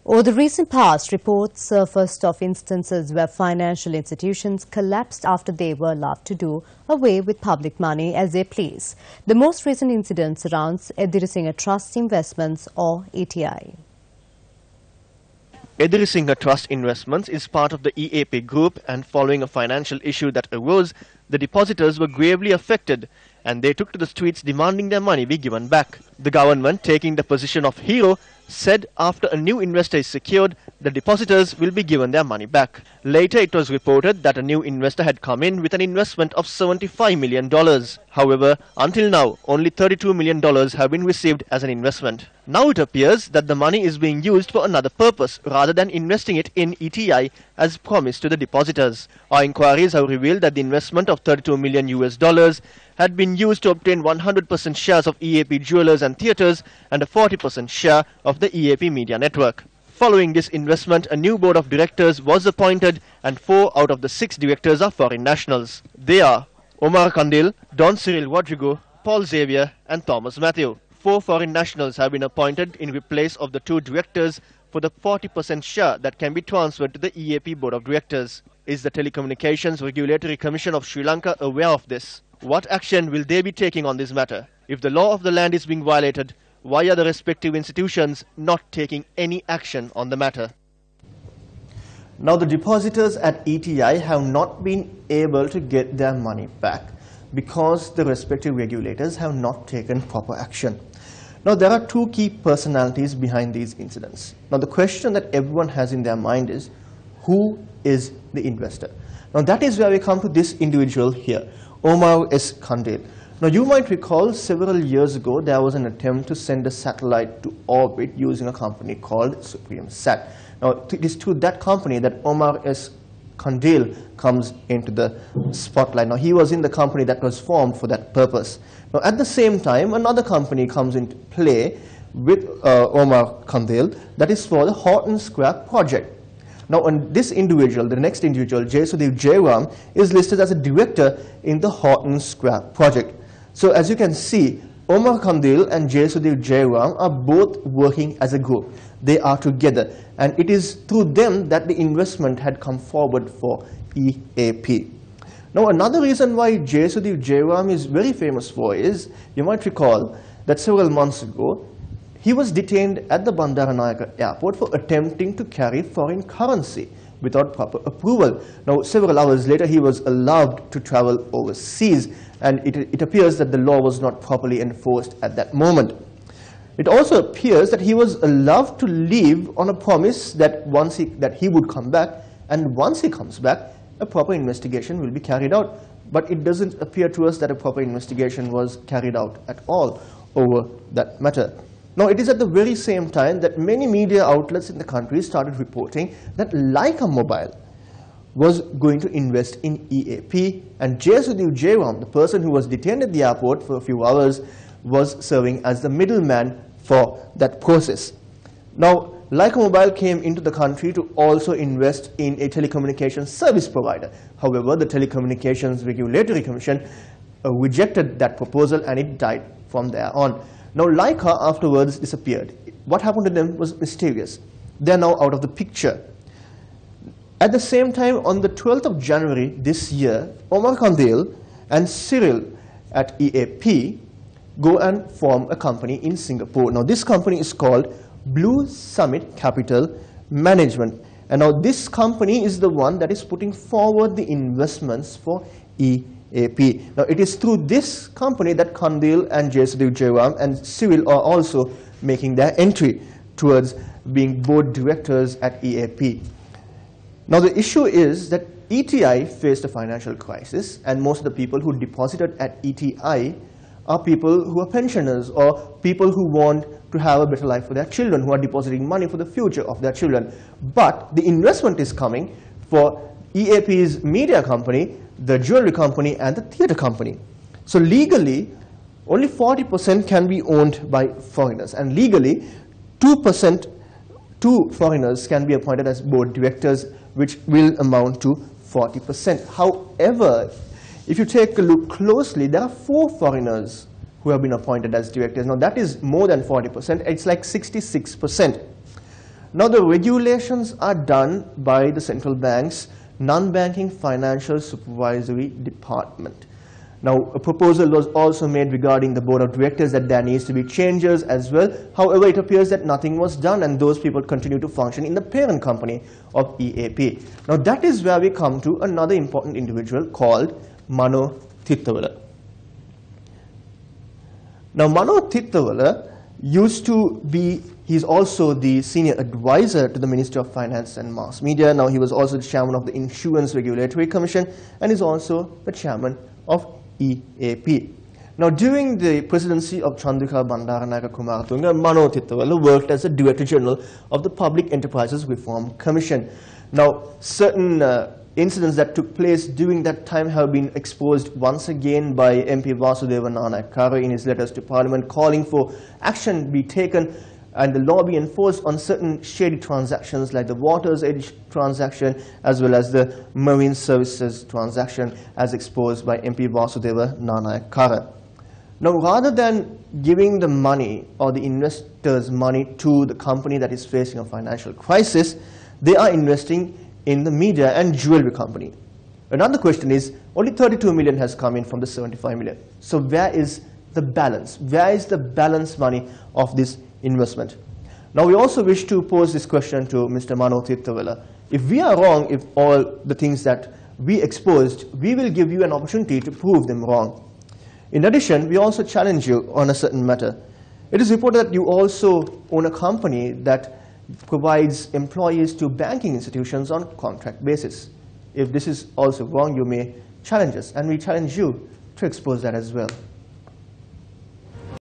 Over the recent past, reports surfaced of instances where financial institutions collapsed after they were allowed to do away with public money as they please. The most recent incident surrounds Ediri Trust Investments, or ETI. Ediri Trust Investments is part of the EAP group, and following a financial issue that arose, the depositors were gravely affected and they took to the streets demanding their money be given back. The government, taking the position of hero, said after a new investor is secured, the depositors will be given their money back. Later, it was reported that a new investor had come in with an investment of $75 million. However, until now, only $32 million have been received as an investment. Now it appears that the money is being used for another purpose rather than investing it in ETI as promised to the depositors. Our inquiries have revealed that the investment of $32 million had been used to obtain 100% shares of EAP Jewelers and Theatres and a 40% share of the EAP Media network. Following this investment, a new board of directors was appointed and 4 out of the 6 directors are foreign nationals. They are Omar Kandil, Don Cyril Rodrigo, Paul Xavier and Thomas Matthew. 4 foreign nationals have been appointed in replace of the 2 directors for the 40% share that can be transferred to the EAP board of directors. Is the Telecommunications Regulatory Commission of Sri Lanka aware of this? What action will they be taking on this matter? If the law of the land is being violated, why are the respective institutions not taking any action on the matter? Now, the depositors at ETI have not been able to get their money back because the respective regulators have not taken proper action. Now, there are 2 key personalities behind these incidents. Now, the question that everyone has in their mind is, who is the investor? Now, that is where we come to this individual here, Omar S. Kandil. Now, you might recall several years ago there was an attempt to send a satellite to orbit using a company called Supreme Sat. Now, it is through that company that Omar S. Kandil comes into the spotlight. Now, he was in the company that was formed for that purpose. Now, at the same time, another company comes into play with Omar Kandil, that is for the Horton Scrap project. Now, on this individual, the next individual, Jaisudev Jairam, is listed as a director in the Horton Scrap project. So, as you can see, Omar Kandil and Jaisudev Jairam are both working as a group. They are together, and it is through them that the investment had come forward for EAP. Now, another reason why Jaisudev Jairam is very famous for is, you might recall that several months ago, he was detained at the Bandaranaike airport for attempting to carry foreign currency without proper approval. Now, several hours later, he was allowed to travel overseas, and it appears that the law was not properly enforced at that moment. It also appears that he was allowed to leave on a promise that that he would come back, and once he comes back, a proper investigation will be carried out. But it doesn't appear to us that a proper investigation was carried out at all over that matter. Now, it is at the very same time that many media outlets in the country started reporting that Lanka Mobile was going to invest in EAP, and Jaisudev Jairam, the person who was detained at the airport for a few hours, was serving as the middleman for that process. Now, Lanka Mobile came into the country to also invest in a telecommunications service provider. However, the Telecommunications Regulatory Commission rejected that proposal, and it died from there on. Now, Lanka afterwards disappeared. What happened to them was mysterious. They are now out of the picture. At the same time, on the 12th of January this year, Omar Kandil and Cyril at EAP go and form a company in Singapore. Now, this company is called Blue Summit Capital Management. And now this company is the one that is putting forward the investments for EAP. Now, it is through this company that Kandil and Jaisudev Jairam and Cyril are also making their entry towards being board directors at EAP. Now, the issue is that ETI faced a financial crisis, and most of the people who deposited at ETI are people who are pensioners or people who want to have a better life for their children, who are depositing money for the future of their children. But the investment is coming for EAP's media company, the jewelry company, and the theatre company. So legally, only 40% can be owned by foreigners, and legally, 2% to foreigners can be appointed as board directors, which will amount to 40%. However, if you take a look closely, there are 4 foreigners who have been appointed as directors. Now, that is more than 40%. It's like 66%. Now the regulations are done by the central bank's non-banking financial supervisory department. Now, a proposal was also made regarding the board of directors that there needs to be changes as well. However, it appears that nothing was done and those people continue to function in the parent company of EAP. Now, that is where we come to another important individual called Mano Thittawala. Now, Mano Thittawala used to be, he's also the senior advisor to the Ministry of Finance and Mass Media. Now, he was also the chairman of the Insurance Regulatory Commission and is also the chairman of EAP. Now, during the presidency of Chandrika Bandaranayake Kumaratunga, Mano Thittawala worked as a Director General of the Public Enterprises Reform Commission. Now, certain incidents that took place during that time have been exposed once again by MP Vasudeva Nanayakkara in his letters to Parliament, calling for action be taken and the law be enforced on certain shady transactions like the Waters Edge transaction as well as the Marine Services transaction as exposed by MP Vasudeva Nanayakkara. Now, rather than giving the money or the investors' money to the company that is facing a financial crisis, they are investing in the media and jewelry company. Another question is, only 32 million has come in from the 75 million. So where is the balance? Where is the balance money of this investment? Now, we also wish to pose this question to Mr. Mano Thittawala. If we are wrong, if all the things that we exposed, we will give you an opportunity to prove them wrong. In addition, we also challenge you on a certain matter. It is reported that you also own a company that provides employees to banking institutions on contract basis. If this is also wrong, you may challenge us, and we challenge you to expose that as well.